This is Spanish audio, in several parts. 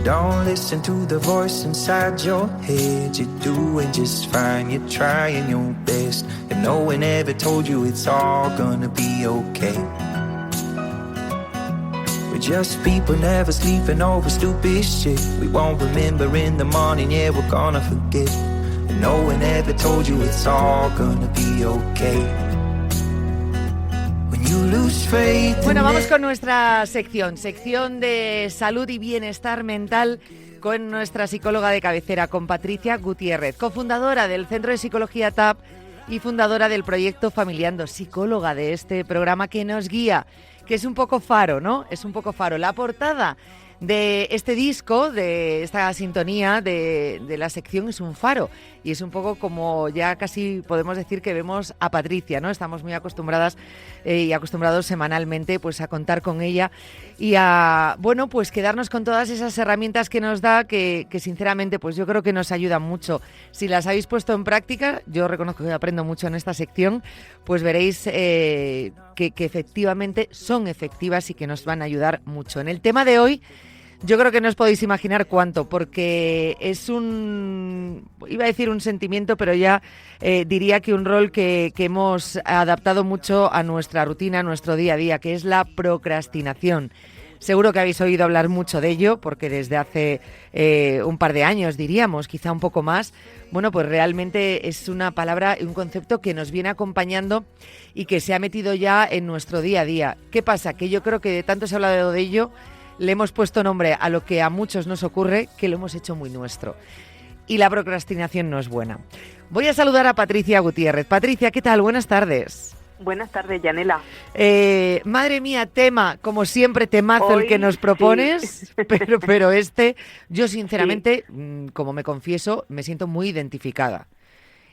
Don't listen to the voice inside your head. You're doing just fine, you're trying your best, and no one ever told you it's all gonna be okay. We're just people never sleeping over stupid shit. We won't remember in the morning, yeah, we're gonna forget. And no one ever told you it's all gonna be okay. Bueno, vamos con nuestra sección de salud y bienestar mental con nuestra psicóloga de cabecera, con Patricia Gutiérrez, cofundadora del Centro de Psicología TAP y fundadora del proyecto Familiando, psicóloga de este programa que nos guía, que es un poco faro, ¿no? Es un poco faro. La portada de este disco, de esta sintonía de la sección es un faro, y es un poco como ya casi podemos decir que vemos a Patricia, ¿no? Estamos muy acostumbradas y acostumbrados semanalmente pues a contar con ella y a, bueno, pues quedarnos con todas esas herramientas que nos da, que sinceramente pues yo creo que nos ayudan mucho. Si las habéis puesto en práctica, yo reconozco que aprendo mucho en esta sección, pues veréis que efectivamente son efectivas y que nos van a ayudar mucho. En el tema de hoy, yo creo que no os podéis imaginar cuánto, porque es iba a decir un sentimiento, pero ya diría que un rol que hemos adaptado mucho a nuestra rutina, a nuestro día a día, que es la procrastinación. Seguro que habéis oído hablar mucho de ello, porque desde hace un par de años, diríamos, quizá un poco más, bueno, pues realmente es una palabra y un concepto que nos viene acompañando y que se ha metido ya en nuestro día a día. ¿Qué pasa? Que yo creo que de tanto se ha hablado de ello, le hemos puesto nombre a lo que a muchos nos ocurre, que lo hemos hecho muy nuestro. Y la procrastinación no es buena. Voy a saludar a Patricia Gutiérrez. Patricia, ¿qué tal? Buenas tardes. Buenas tardes, Yanela. Madre mía, tema, como siempre, temazo Hoy, el que nos propones, sí. pero yo sinceramente, sí. Como me confieso, me siento muy identificada.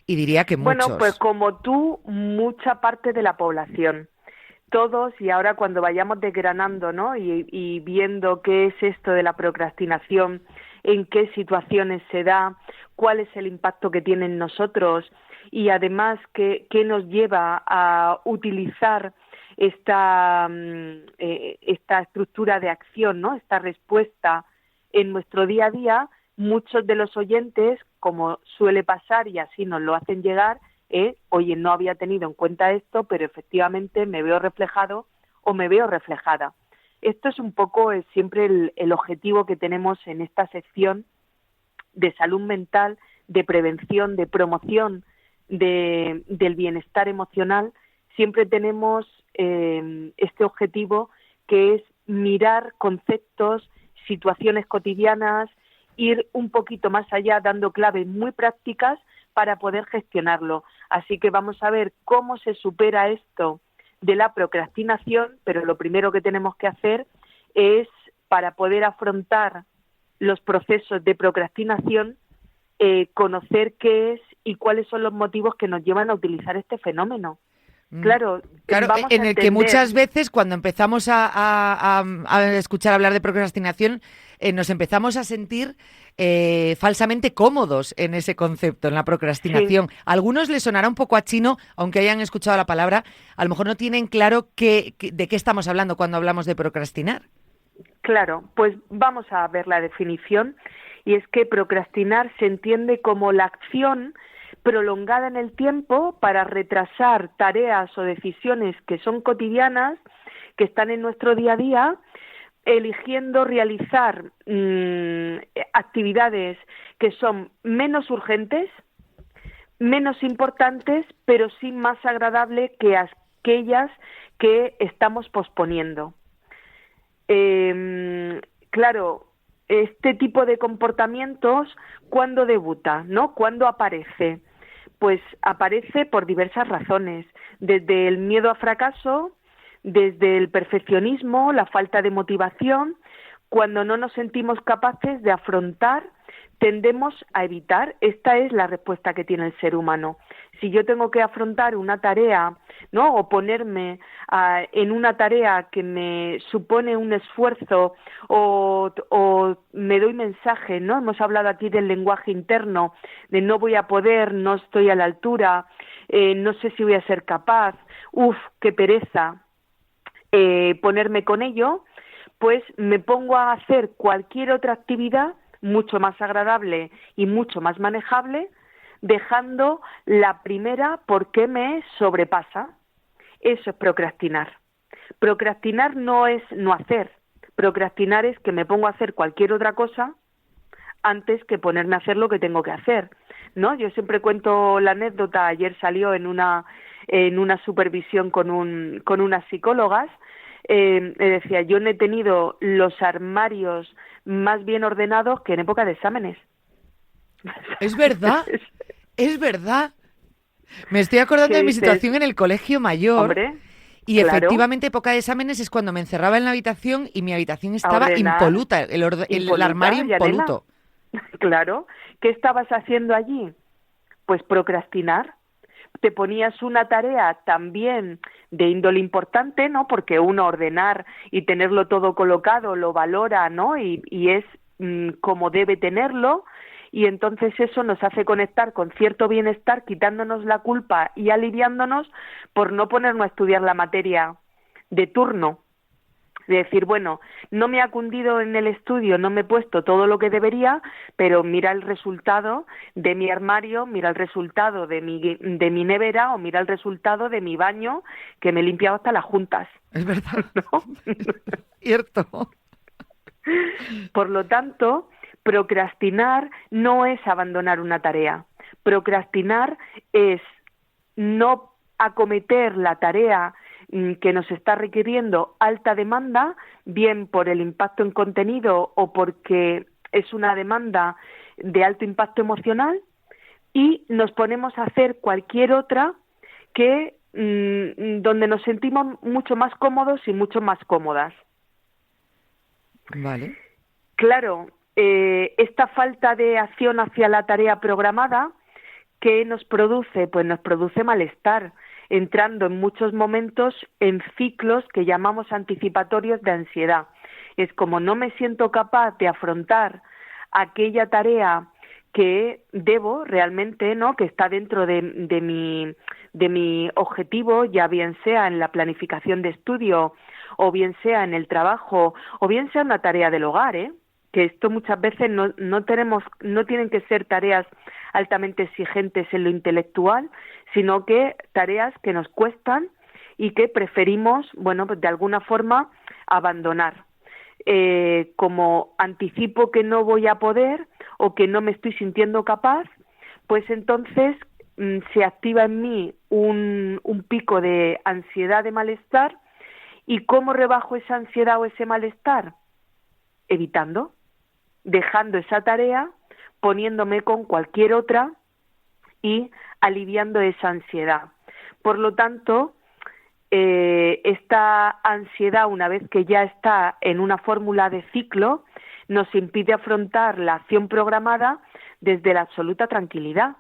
Y diría que muchos. Bueno, pues como tú, mucha parte de la población. Todos, y ahora cuando vayamos desgranando, ¿no? y viendo qué es esto de la procrastinación, en qué situaciones se da, cuál es el impacto que tiene en nosotros y además qué nos lleva a utilizar esta estructura de acción, ¿no? Esta respuesta en nuestro día a día, muchos de los oyentes, como suele pasar y así nos lo hacen llegar, oye, no había tenido en cuenta esto, pero efectivamente me veo reflejado o me veo reflejada. Esto es un poco siempre el objetivo que tenemos en esta sección de salud mental, de prevención, de promoción del bienestar emocional. Siempre tenemos este objetivo, que es mirar conceptos, situaciones cotidianas, ir un poquito más allá, dando claves muy prácticas para poder gestionarlo. Así que vamos a ver cómo se supera esto de la procrastinación, pero lo primero que tenemos que hacer es, para poder afrontar los procesos de procrastinación, conocer qué es y cuáles son los motivos que nos llevan a utilizar este fenómeno. Claro, en el que muchas veces cuando empezamos a escuchar hablar de procrastinación, nos empezamos a sentir falsamente cómodos en ese concepto, en la procrastinación. Sí. A algunos les sonará un poco a chino, aunque hayan escuchado la palabra, a lo mejor no tienen claro de qué estamos hablando cuando hablamos de procrastinar. Claro, pues vamos a ver la definición, y es que procrastinar se entiende como la acción prolongada en el tiempo para retrasar tareas o decisiones que son cotidianas, que están en nuestro día a día, eligiendo realizar actividades que son menos urgentes, menos importantes, pero sí más agradables que aquellas que estamos posponiendo. Claro, este tipo de comportamientos, ¿cuándo debuta, no? ¿Cuándo aparece? Pues aparece por diversas razones, desde el miedo a fracaso, desde el perfeccionismo, la falta de motivación. Cuando no nos sentimos capaces de afrontar, tendemos a evitar. Esta es la respuesta que tiene el ser humano. Si yo tengo que afrontar una tarea, ¿no? O ponerme en una tarea que me supone un esfuerzo, o me doy mensaje, ¿no? Hemos hablado aquí del lenguaje interno, de no voy a poder, no estoy a la altura, no sé si voy a ser capaz, qué pereza, ponerme con ello, pues me pongo a hacer cualquier otra actividad mucho más agradable y mucho más manejable, dejando la primera porque me sobrepasa. Eso es procrastinar. Procrastinar no es no hacer. Procrastinar es que me pongo a hacer cualquier otra cosa antes que ponerme a hacer lo que tengo que hacer, ¿no? Yo siempre cuento la anécdota. Ayer salió en una supervisión con unas psicólogas. Decía, yo no he tenido los armarios más bien ordenados que en época de exámenes. Es verdad, es verdad. Me estoy acordando de mi situación en el colegio mayor. Hombre, y claro. Efectivamente, época de exámenes es cuando me encerraba en la habitación y mi habitación estaba impoluta, el armario impoluto. Claro. ¿Qué estabas haciendo allí? Pues procrastinar. Te ponías una tarea también de índole importante, ¿no? Porque uno ordenar y tenerlo todo colocado lo valora, ¿no? Y es como debe tenerlo. Y entonces eso nos hace conectar con cierto bienestar, quitándonos la culpa y aliviándonos por no ponernos a estudiar la materia de turno. De decir, bueno, no me ha cundido en el estudio, no me he puesto todo lo que debería, pero mira el resultado de mi armario, mira el resultado de mi nevera o mira el resultado de mi baño, que me he limpiado hasta las juntas. Es verdad, ¿no? Es cierto. Por lo tanto, procrastinar no es abandonar una tarea. Procrastinar es no acometer la tarea que nos está requiriendo alta demanda, bien por el impacto en contenido o porque es una demanda de alto impacto emocional, y nos ponemos a hacer cualquier otra que donde nos sentimos mucho más cómodos y mucho más cómodas. Vale. Claro, esta falta de acción hacia la tarea programada, ¿qué nos produce? Pues nos produce malestar, entrando en muchos momentos en ciclos que llamamos anticipatorios de ansiedad. Es como no me siento capaz de afrontar aquella tarea que debo realmente, ¿no? Que está dentro de mi objetivo, ya bien sea en la planificación de estudio, o bien sea en el trabajo, o bien sea una tarea del hogar, que esto muchas veces no tienen que ser tareas altamente exigentes en lo intelectual, sino que tareas que nos cuestan y que preferimos, bueno, pues de alguna forma abandonar. Como anticipo que no voy a poder o que no me estoy sintiendo capaz, pues entonces se activa en mí un pico de ansiedad, de malestar. ¿Y cómo rebajo esa ansiedad o ese malestar? Evitando, dejando esa tarea, poniéndome con cualquier otra y aliviando esa ansiedad. Por lo tanto, esta ansiedad, una vez que ya está en una fórmula de ciclo, nos impide afrontar la acción programada desde la absoluta tranquilidad.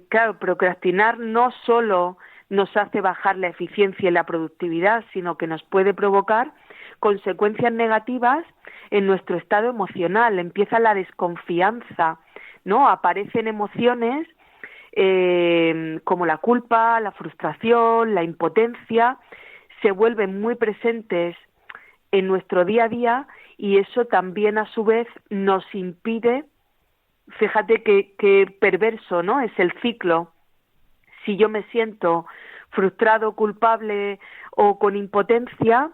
Claro, procrastinar no solo nos hace bajar la eficiencia y la productividad, sino que nos puede provocar consecuencias negativas en nuestro estado emocional. Empieza la desconfianza, ¿no? Aparecen emociones como la culpa, la frustración, la impotencia, se vuelven muy presentes en nuestro día a día, y eso también a su vez nos impide, fíjate que perverso, ¿no? Es el ciclo. Si yo me siento frustrado, culpable o con impotencia,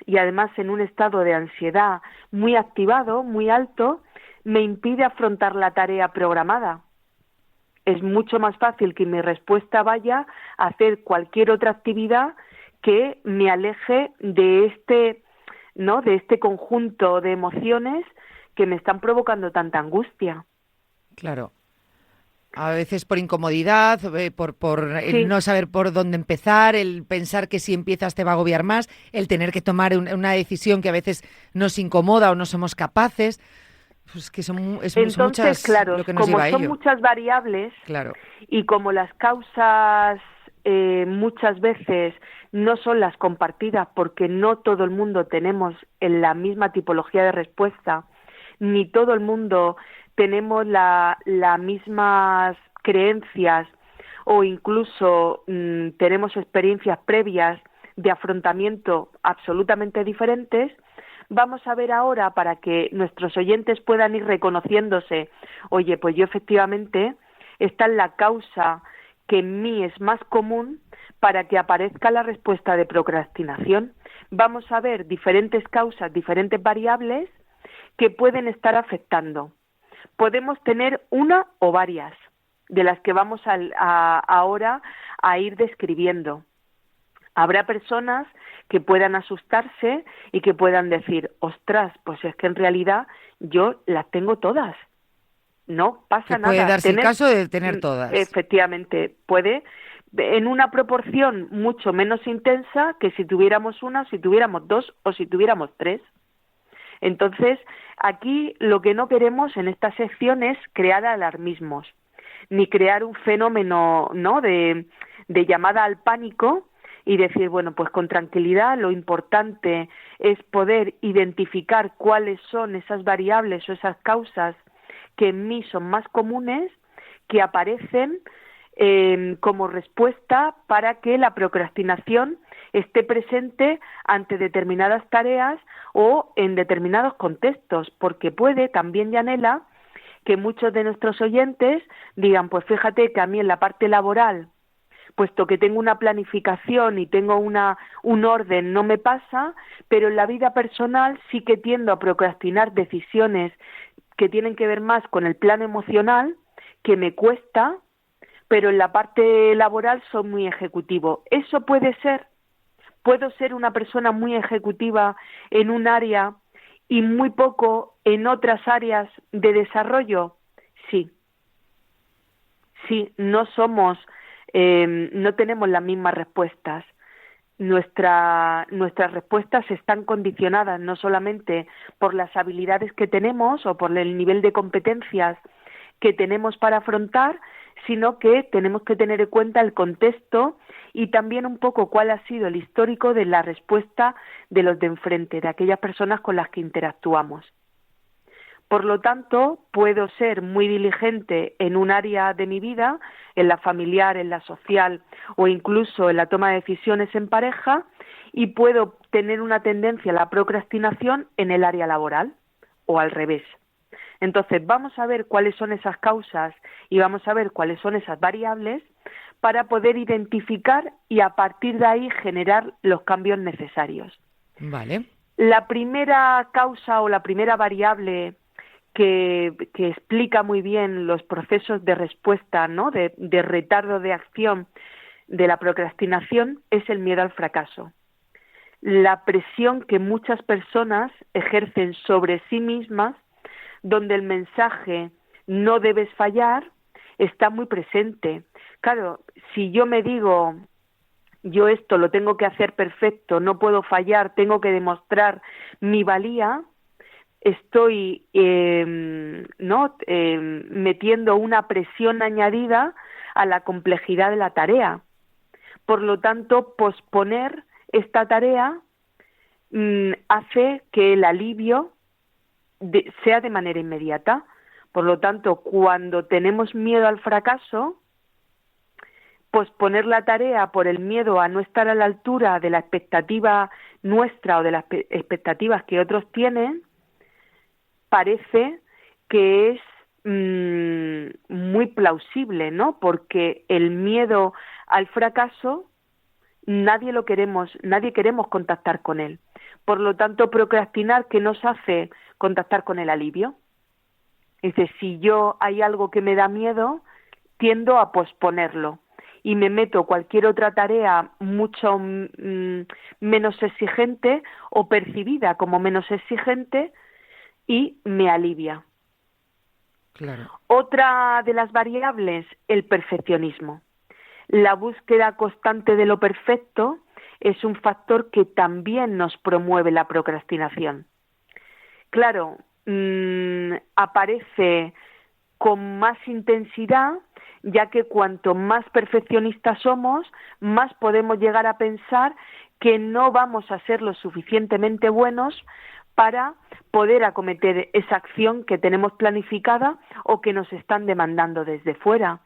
y además en un estado de ansiedad muy activado, muy alto, me impide afrontar la tarea programada. Es mucho más fácil que mi respuesta vaya a hacer cualquier otra actividad que me aleje de este conjunto de emociones que me están provocando tanta angustia. Claro. A veces por incomodidad, por el no saber por dónde empezar, el pensar que si empiezas te va a agobiar más, el tener que tomar una decisión que a veces nos incomoda o no somos capaces. Pues que son muchas, claro, lo que nos como lleva a son ello. muchas variables, Claro. Y como las causas muchas veces no son las compartidas, porque no todo el mundo tenemos en la misma tipología de respuesta, ni todo el mundo tenemos las mismas creencias, o incluso tenemos experiencias previas de afrontamiento absolutamente diferentes. Vamos a ver ahora, para que nuestros oyentes puedan ir reconociéndose, oye, pues yo efectivamente, esta es la causa que en mí es más común para que aparezca la respuesta de procrastinación. Vamos a ver diferentes causas, diferentes variables que pueden estar afectando. Podemos tener una o varias, de las que vamos ahora a ir describiendo. Habrá personas que puedan asustarse y que puedan decir, ostras, pues es que en realidad yo las tengo todas. No pasa nada. Puede darse el caso de tener todas. Efectivamente, puede, en una proporción mucho menos intensa que si tuviéramos una, si tuviéramos dos o si tuviéramos tres. Entonces, aquí lo que no queremos en esta sección es crear alarmismos, ni crear un fenómeno, ¿no?, de llamada al pánico y decir, bueno, pues con tranquilidad lo importante es poder identificar cuáles son esas variables o esas causas que en mí son más comunes, que aparecen como respuesta para que la procrastinación esté presente ante determinadas tareas o en determinados contextos, porque puede también, Yanela, que muchos de nuestros oyentes digan, pues fíjate que a mí en la parte laboral, puesto que tengo una planificación y tengo un orden, no me pasa, pero en la vida personal sí que tiendo a procrastinar decisiones que tienen que ver más con el plano emocional, que me cuesta, pero en la parte laboral soy muy ejecutivo. ¿Eso puede ser? ¿Puedo ser una persona muy ejecutiva en un área y muy poco en otras áreas de desarrollo? Sí. Sí, no somos, no tenemos las mismas respuestas. Nuestras respuestas están condicionadas no solamente por las habilidades que tenemos o por el nivel de competencias que tenemos para afrontar, sino que tenemos que tener en cuenta el contexto y también un poco cuál ha sido el histórico de la respuesta de los de enfrente, de aquellas personas con las que interactuamos. Por lo tanto, puedo ser muy diligente en un área de mi vida, en la familiar, en la social o incluso en la toma de decisiones en pareja, y puedo tener una tendencia a la procrastinación en el área laboral o al revés. Entonces, vamos a ver cuáles son esas causas y vamos a ver cuáles son esas variables para poder identificar y a partir de ahí generar los cambios necesarios. Vale. La primera causa o la primera variable que explica muy bien los procesos de respuesta, ¿no?, de retardo de acción de la procrastinación es el miedo al fracaso. La presión que muchas personas ejercen sobre sí mismas, donde el mensaje no debes fallar, está muy presente. Claro, si yo me digo, yo esto lo tengo que hacer perfecto, no puedo fallar, tengo que demostrar mi valía, estoy metiendo una presión añadida a la complejidad de la tarea. Por lo tanto, posponer esta tarea hace que el alivio sea de manera inmediata. Por lo tanto, cuando tenemos miedo al fracaso, posponer la tarea por el miedo a no estar a la altura de la expectativa nuestra o de las expectativas que otros tienen, parece que es muy plausible, ¿no? Porque el miedo al fracaso nadie queremos contactar con él. Por lo tanto, procrastinar, ¿qué nos hace contactar con el alivio? Es decir, si yo hay algo que me da miedo, tiendo a posponerlo y me meto cualquier otra tarea mucho menos exigente o percibida como menos exigente y me alivia. Claro. Otra de las variables, el perfeccionismo. La búsqueda constante de lo perfecto es un factor que también nos promueve la procrastinación. Claro, aparece con más intensidad, ya que cuanto más perfeccionistas somos, más podemos llegar a pensar que no vamos a ser lo suficientemente buenos para poder acometer esa acción que tenemos planificada o que nos están demandando desde fuera.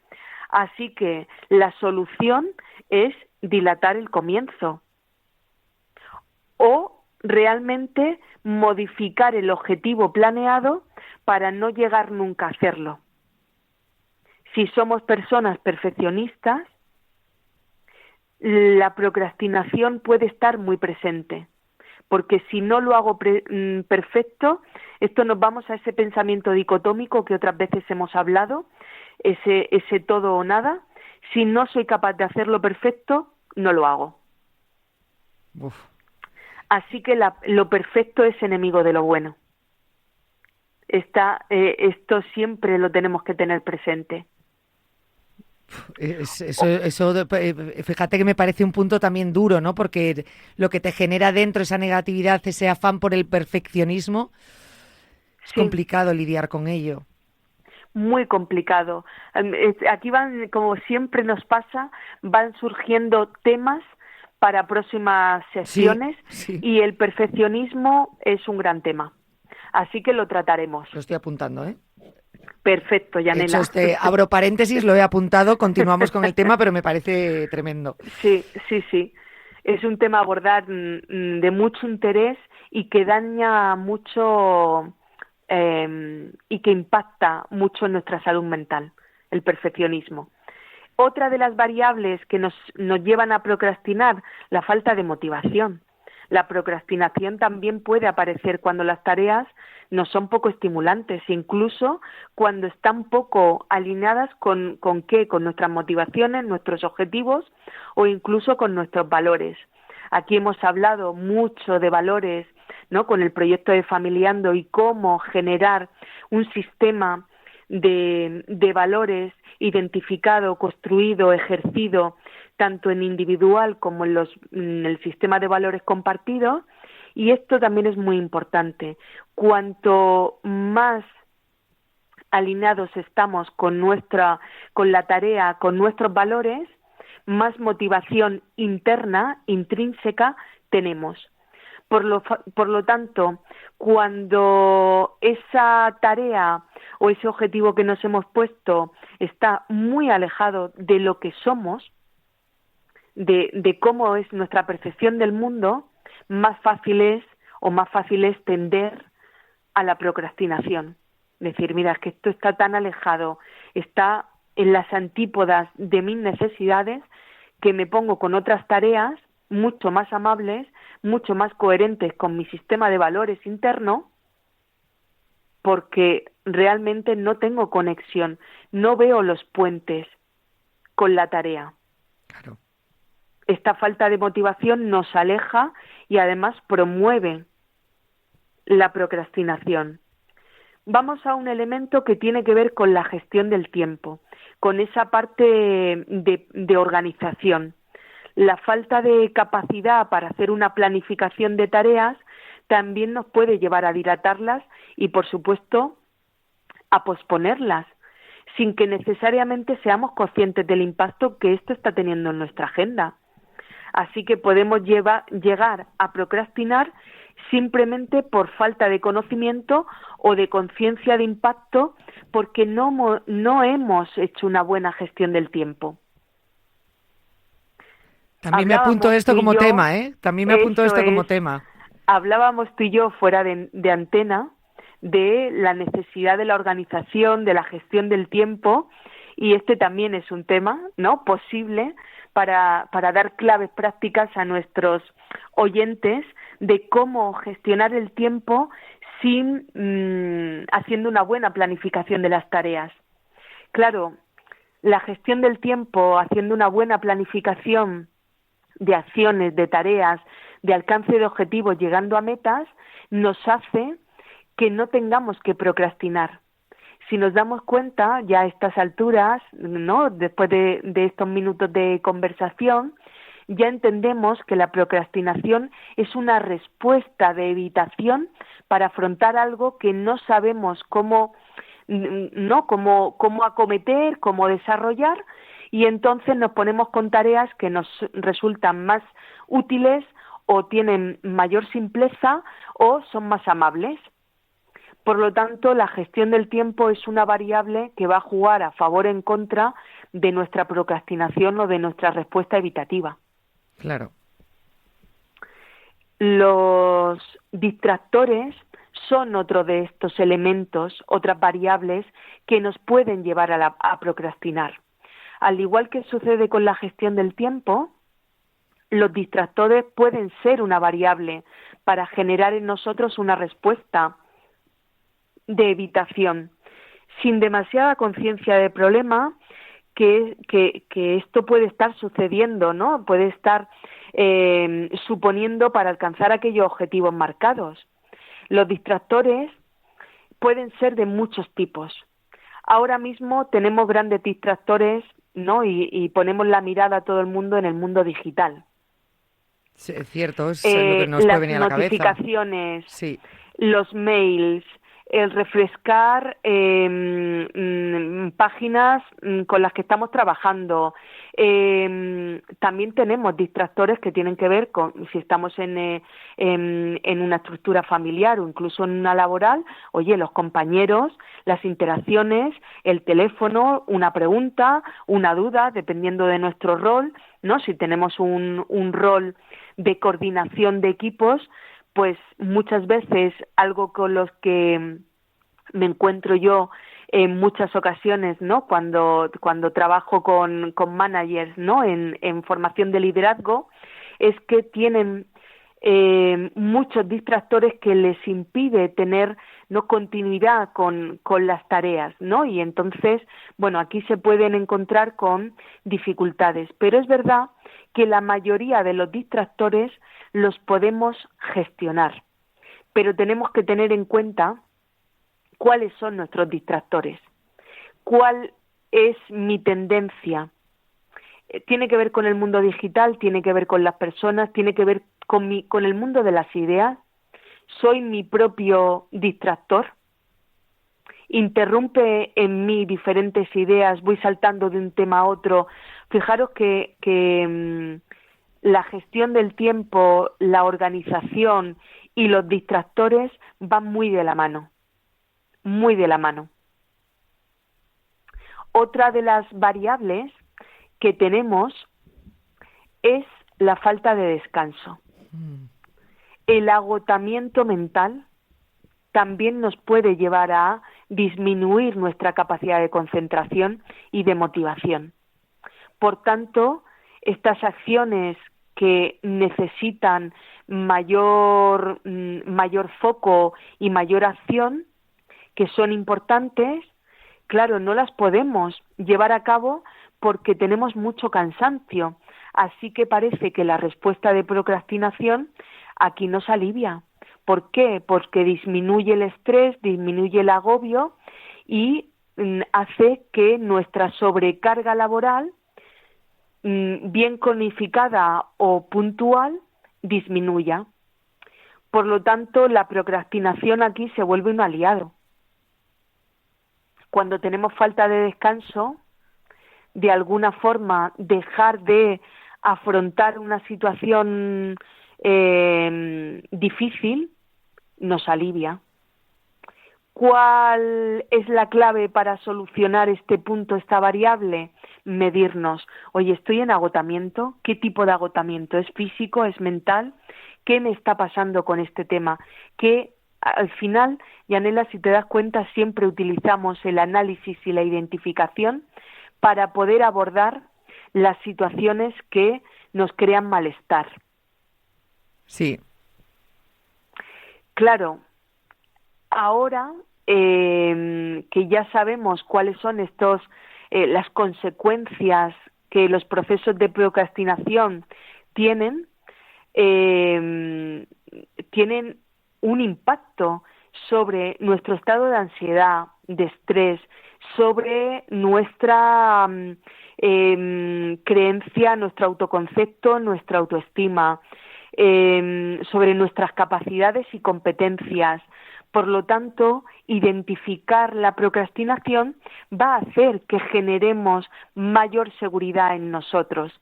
Así que la solución es dilatar el comienzo. o realmente modificar el objetivo planeado para no llegar nunca a hacerlo. Si somos personas perfeccionistas, la procrastinación puede estar muy presente, porque si no lo hago perfecto, esto nos vamos a ese pensamiento dicotómico que otras veces hemos hablado, ese todo o nada. Si no soy capaz de hacerlo perfecto, no lo hago. Uf. Así que lo perfecto es enemigo de lo bueno. Esto siempre lo tenemos que tener presente. Fíjate que me parece un punto también duro, ¿no? Porque lo que te genera dentro esa negatividad, ese afán por el perfeccionismo, es complicado lidiar con ello. Muy complicado. Aquí van, como siempre nos pasa, van surgiendo temas para próximas sesiones, sí. Y el perfeccionismo es un gran tema. Así que lo trataremos. Lo estoy apuntando, ¿eh? Perfecto, Yanela. Abro paréntesis, lo he apuntado, continuamos con el tema, pero me parece tremendo. Sí. Es un tema a abordar de mucho interés y que daña mucho y que impacta mucho en nuestra salud mental, el perfeccionismo. Otra de las variables que nos llevan a procrastinar, la falta de motivación. La procrastinación también puede aparecer cuando las tareas no son poco estimulantes, incluso cuando están poco alineadas con nuestras motivaciones, nuestros objetivos o incluso con nuestros valores. Aquí hemos hablado mucho de valores, ¿no? Con el proyecto de Familiando y cómo generar un sistema de valores identificado, construido, ejercido, tanto en individual como en el sistema de valores compartidos, y esto también es muy importante. Cuanto más alineados estamos con la tarea, con nuestros valores, más motivación interna, intrínseca, tenemos. Por lo tanto, cuando esa tarea o ese objetivo que nos hemos puesto está muy alejado de lo que somos, de cómo es nuestra percepción del mundo, más fácil es tender a la procrastinación. Decir, mira, es que esto está tan alejado, está en las antípodas de mis necesidades, que me pongo con otras tareas mucho más amables, mucho más coherentes con mi sistema de valores interno, porque realmente no tengo conexión, no veo los puentes con la tarea. Claro. Esta falta de motivación nos aleja y además promueve la procrastinación. Vamos a un elemento que tiene que ver con la gestión del tiempo, con esa parte de organización. La falta de capacidad para hacer una planificación de tareas también nos puede llevar a dilatarlas y, por supuesto, a posponerlas, sin que necesariamente seamos conscientes del impacto que esto está teniendo en nuestra agenda. Así que podemos llegar a procrastinar simplemente por falta de conocimiento o de conciencia de impacto, porque no hemos hecho una buena gestión del tiempo. También me apunto esto como tema, ¿eh? También me apunto esto como tema. Hablábamos tú y yo fuera de antena de la necesidad de la organización, de la gestión del tiempo, y este también es un tema, ¿no?, posible para dar claves prácticas a nuestros oyentes de cómo gestionar el tiempo haciendo una buena planificación de las tareas. Claro, la gestión del tiempo, haciendo una buena planificación de acciones, de tareas, de alcance de objetivos, llegando a metas, nos hace que no tengamos que procrastinar. Si nos damos cuenta, ya a estas alturas, ¿no?, después de estos minutos de conversación, ya entendemos que la procrastinación es una respuesta de evitación para afrontar algo que no sabemos cómo acometer, cómo desarrollar, y entonces nos ponemos con tareas que nos resultan más útiles o tienen mayor simpleza o son más amables. Por lo tanto, la gestión del tiempo es una variable que va a jugar a favor o en contra de nuestra procrastinación o de nuestra respuesta evitativa. Claro. Los distractores son otro de estos elementos, otras variables que nos pueden llevar a procrastinar. Al igual que sucede con la gestión del tiempo, los distractores pueden ser una variable para generar en nosotros una respuesta de evitación, sin demasiada conciencia del problema, que esto puede estar sucediendo, ¿no? Puede estar suponiendo para alcanzar aquellos objetivos marcados. Los distractores pueden ser de muchos tipos. Ahora mismo tenemos grandes distractores, ¿no? Y ponemos la mirada a todo el mundo en el mundo digital. Sí, es cierto, es lo que nos puede venir a la cabeza. Las notificaciones, sí, los mails, el refrescar páginas con las que estamos trabajando. También tenemos distractores que tienen que ver con si estamos en una estructura familiar o incluso en una laboral. Oye, los compañeros, las interacciones, el teléfono, una pregunta, una duda, dependiendo de nuestro rol, ¿no? Si tenemos un rol de coordinación de equipos, pues muchas veces algo con los que me encuentro yo en muchas ocasiones, ¿no? Cuando trabajo con managers, ¿no? En formación de liderazgo, es que tienen muchos distractores que les impide tener no continuidad con las tareas, ¿no? Y entonces, bueno, aquí se pueden encontrar con dificultades, pero es verdad que la mayoría de los distractores los podemos gestionar, pero tenemos que tener en cuenta cuáles son nuestros distractores, cuál es mi tendencia. Tiene que ver con el mundo digital, tiene que ver con las personas, tiene que ver con el mundo de las ideas. Soy mi propio distractor. Interrumpe en mí diferentes ideas, voy saltando de un tema a otro. Fijaros que la gestión del tiempo, la organización y los distractores van muy de la mano, muy de la mano. Otra de las variables que tenemos es la falta de descanso. El agotamiento mental también nos puede llevar a disminuir nuestra capacidad de concentración y de motivación. Por tanto, estas acciones que necesitan mayor foco y mayor acción, que son importantes, claro, no las podemos llevar a cabo porque tenemos mucho cansancio. Así que parece que la respuesta de procrastinación aquí nos alivia. ¿Por qué? Porque disminuye el estrés, disminuye el agobio y hace que nuestra sobrecarga laboral, bien cronificada o puntual, disminuya. Por lo tanto, la procrastinación aquí se vuelve un aliado. Cuando tenemos falta de descanso, de alguna forma dejar de afrontar una situación difícil nos alivia. ¿Cuál es la clave para solucionar este punto, esta variable? Medirnos. Oye, ¿estoy en agotamiento? ¿Qué tipo de agotamiento? ¿Es físico? ¿Es mental? ¿Qué me está pasando con este tema? Que al final, Yanela, si te das cuenta, siempre utilizamos el análisis y la identificación para poder abordar las situaciones que nos crean malestar. Sí. Claro, ahora que ya sabemos cuáles son las consecuencias que los procesos de procrastinación tienen un impacto sobre nuestro estado de ansiedad, de estrés, sobre nuestra creencia, nuestro autoconcepto, nuestra autoestima, sobre nuestras capacidades y competencias. Por lo tanto, identificar la procrastinación va a hacer que generemos mayor seguridad en nosotros.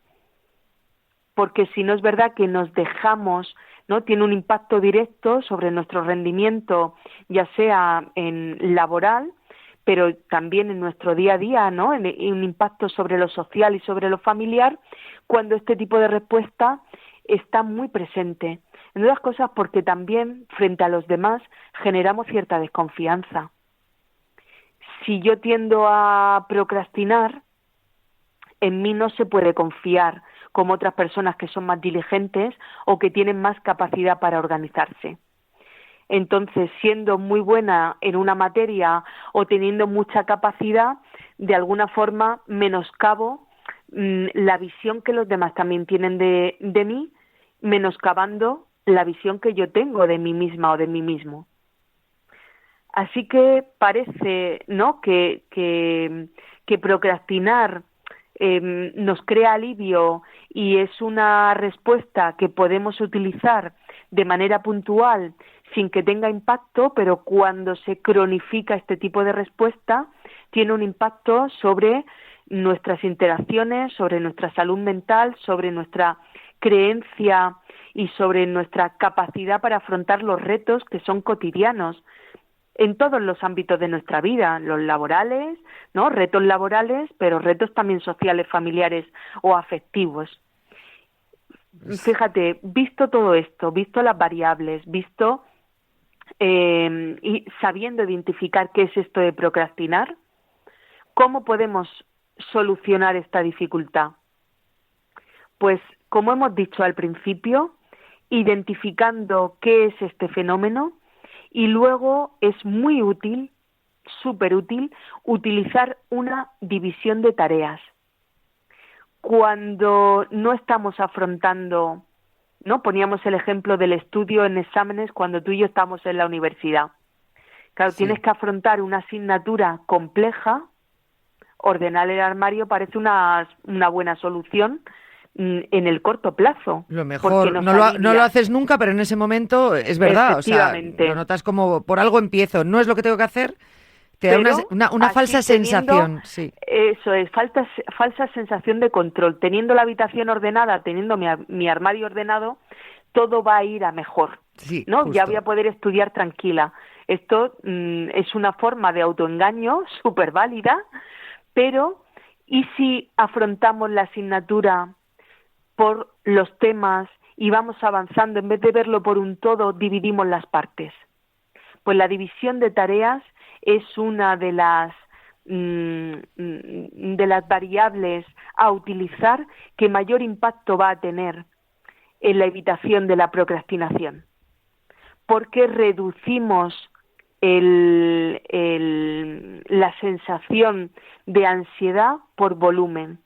Porque si no es verdad que nos dejamos, ¿no? Tiene un impacto directo sobre nuestro rendimiento, ya sea en laboral, pero también en nuestro día a día, ¿no? Y un impacto sobre lo social y sobre lo familiar, cuando este tipo de respuesta está muy presente. Entre otras cosas porque también frente a los demás generamos cierta desconfianza. Si yo tiendo a procrastinar, en mí no se puede confiar como otras personas que son más diligentes o que tienen más capacidad para organizarse. Entonces, siendo muy buena en una materia o teniendo mucha capacidad, de alguna forma menoscabo la visión que los demás también tienen de mí, menoscabando la visión que yo tengo de mí misma o de mí mismo. Así que parece, ¿no?, que procrastinar nos crea alivio y es una respuesta que podemos utilizar de manera puntual sin que tenga impacto, pero cuando se cronifica este tipo de respuesta tiene un impacto sobre nuestras interacciones, sobre nuestra salud mental, sobre nuestra creencia y sobre nuestra capacidad para afrontar los retos que son cotidianos en todos los ámbitos de nuestra vida, los laborales, ¿no?, retos laborales, pero retos también sociales, familiares o afectivos. Fíjate, visto todo esto, visto las variables, visto y sabiendo identificar qué es esto de procrastinar, ¿cómo podemos solucionar esta dificultad? Pues, como hemos dicho al principio, identificando qué es este fenómeno, y luego es muy útil, súper útil, utilizar una división de tareas. Cuando no estamos afrontando, ¿no?, poníamos el ejemplo del estudio en exámenes cuando tú y yo estamos en la universidad. Claro, sí. Tienes que afrontar una asignatura compleja, ordenar el armario parece una buena solución en el corto plazo. Lo mejor, no lo haces nunca, pero en ese momento es verdad, o sea, lo notas como por algo empiezo, no es lo que tengo que hacer, te da una falsa sensación. Sí. Eso es, falsa sensación de control. Teniendo la habitación ordenada, teniendo mi armario ordenado, todo va a ir a mejor, sí, ¿no? Justo. Ya voy a poder estudiar tranquila. Esto es una forma de autoengaño súper válida, pero ¿y si afrontamos la asignatura por los temas y vamos avanzando, en vez de verlo por un todo, dividimos las partes? Pues la división de tareas es una de las variables a utilizar que mayor impacto va a tener en la evitación de la procrastinación, porque reducimos la sensación de ansiedad por volumen.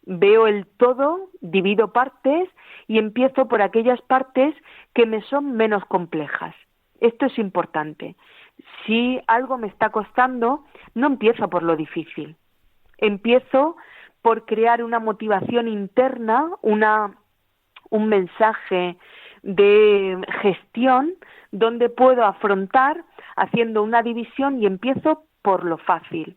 Veo el todo, divido partes y empiezo por aquellas partes que me son menos complejas. Esto es importante. Si algo me está costando, no empiezo por lo difícil. Empiezo por crear una motivación interna, un mensaje de gestión donde puedo afrontar haciendo una división y empiezo por lo fácil.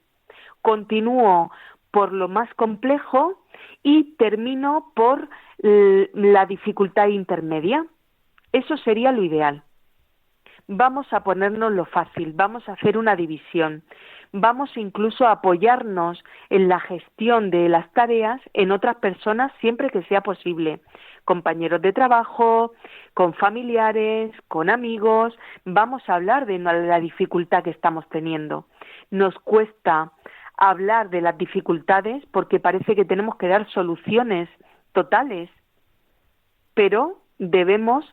Continúo por lo más complejo y termino por la dificultad intermedia. Eso sería lo ideal. Vamos a ponernos lo fácil, vamos a hacer una división, vamos incluso a apoyarnos en la gestión de las tareas en otras personas siempre que sea posible, compañeros de trabajo, con familiares, con amigos. Vamos a hablar de la dificultad que estamos teniendo. Nos cuesta hablar de las dificultades porque parece que tenemos que dar soluciones totales, pero debemos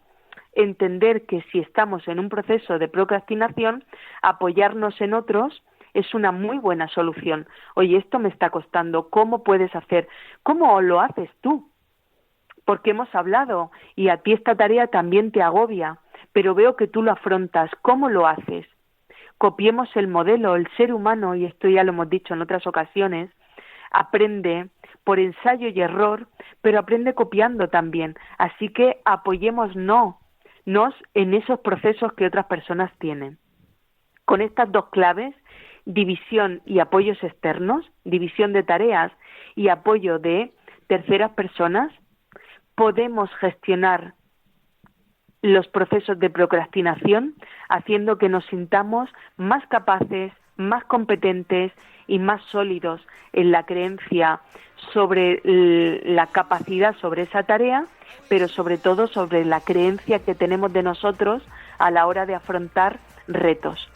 entender que si estamos en un proceso de procrastinación, apoyarnos en otros es una muy buena solución. Oye, esto me está costando, ¿cómo puedes hacer? ¿Cómo lo haces tú? Porque hemos hablado y a ti esta tarea también te agobia, pero veo que tú lo afrontas. ¿Cómo lo haces? Copiemos el modelo. El ser humano, y esto ya lo hemos dicho en otras ocasiones, aprende por ensayo y error, pero aprende copiando también. Así que apoyémonos en esos procesos que otras personas tienen. Con estas dos claves, división y apoyos externos, división de tareas y apoyo de terceras personas, podemos gestionar los procesos de procrastinación haciendo que nos sintamos más capaces, más competentes y más sólidos en la creencia sobre la capacidad sobre esa tarea, pero sobre todo sobre la creencia que tenemos de nosotros a la hora de afrontar retos.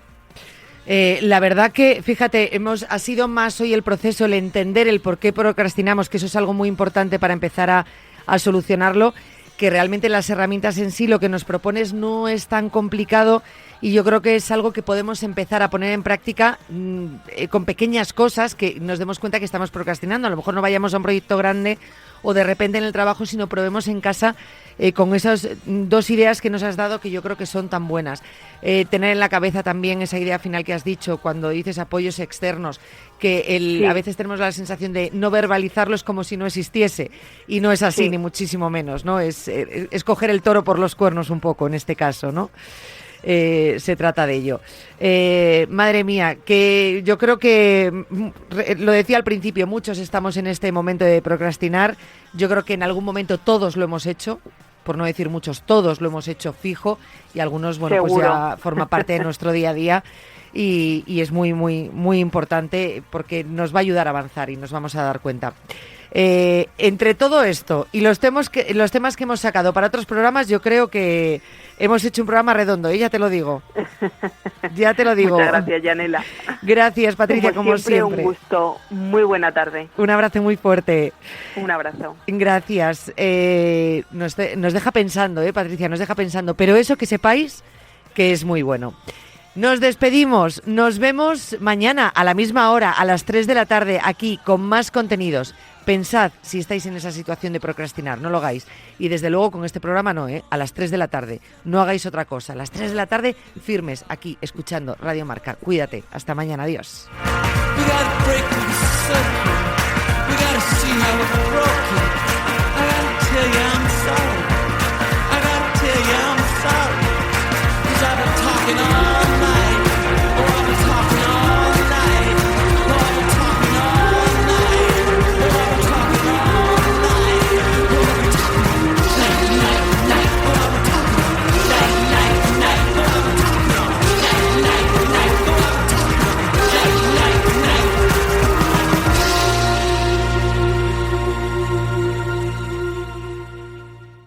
La verdad que, fíjate, ha sido más hoy el proceso, el entender el por qué procrastinamos, que eso es algo muy importante para empezar a solucionarlo, que realmente las herramientas en sí, lo que nos propones no es tan complicado, y yo creo que es algo que podemos empezar a poner en práctica con pequeñas cosas, que nos demos cuenta que estamos procrastinando. A lo mejor no vayamos a un proyecto grande o de repente en el trabajo, sino probemos en casa con esas 2 ideas que nos has dado, que yo creo que son tan buenas. Tener en la cabeza también esa idea final que has dicho cuando dices apoyos externos, que a veces tenemos la sensación de no verbalizarlo, es como si no existiese, y no es así, ni muchísimo menos, ¿no? Es coger el toro por los cuernos un poco en este caso, ¿no? Se trata de ello. Madre mía, que yo creo que, lo decía al principio, muchos estamos en este momento de procrastinar. Yo creo que en algún momento todos lo hemos hecho, por no decir muchos, todos lo hemos hecho fijo, y algunos, bueno, Seguro. pues ya forma parte de nuestro día a día. Y es muy, muy, muy importante, porque nos va a ayudar a avanzar y nos vamos a dar cuenta. Entre todo esto y los temas que hemos sacado para otros programas, yo creo que hemos hecho un programa redondo, ya te lo digo. Ya te lo digo. Muchas gracias, Yanela. Gracias, Patricia, como siempre. Un gusto. Muy buena tarde. Un abrazo muy fuerte. Un abrazo. Gracias. Nos deja pensando, Patricia, nos deja pensando. Pero eso que sepáis que es muy bueno. Nos despedimos, nos vemos mañana a la misma hora, a las 3 de la tarde, aquí con más contenidos. Pensad si estáis en esa situación de procrastinar, no lo hagáis. Y desde luego con este programa no, a las 3 de la tarde, no hagáis otra cosa. A las 3 de la tarde, firmes, aquí, escuchando Radio Marca. Cuídate, hasta mañana, adiós. We gotta break the circle. We gotta see how it's broken.